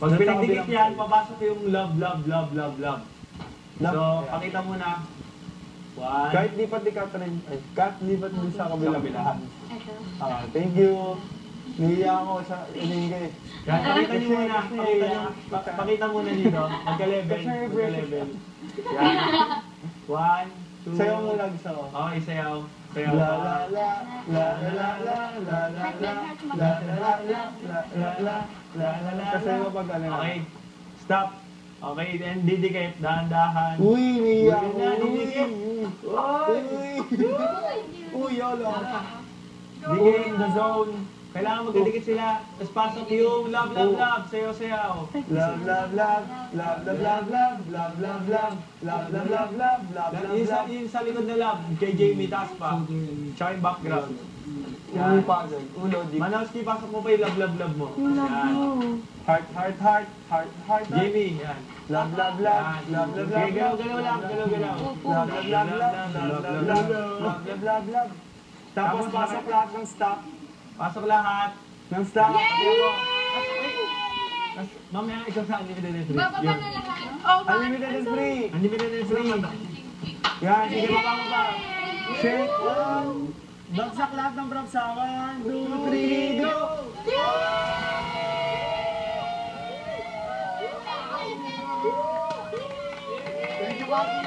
Pag pinagdikit yan, papasok yung love, love, love, love, love. So, pakita mo na. One. Kahit lipat ni Catherine, kahit lipat mo sa kabilang. Ito. Thank you. Nihiya ako sa iningay. Pakita nyo muna. Pakita muna dito. Magka-level. Magka-level. Yan. One, two. Sayaw mo lang isa ko. Okay, sayaw. Sayaw. La la la la la la la la la la la la la la la la. Kasi mo pag ano. Okay. Stop. Okay, then didikit. Dahan-dahan. Uy, niya. Didikit. Uy, yolo. Dikit in the zone. Kailangan magdidikit sila. Tapos pasok yung love, love, love. Sayaw, sayaw. Love, love, love. Love, love, love, love. Love, love, love. Love, love, love, love. Love, love, love. Yung sa likod na love. Kay Jamie, taas pa. Tsaka yung background. Uy, pagod. Ulo, di. Manowski, pasok mo pa yung love, love, love mo. Yan. Heart, heart, heart. Heart, heart. Jamie, yan. Love, love, love. Love, love, love. Galaw, galaw lang. Galaw, galaw. Love, love, love, love. Love, love, love. Love, love, love, love. Tapos pasok lahat ng stop. Pasok lahat. Ng stop. Mamaya ikaw sa Unlimited and Free. Bababa na lahat. Unlimited and free. Unlimited and Free. Yan, sige baba mo pa. Shake. Bagsak lahat ng props sa 1, 2, 3, go! Thank you, Papi.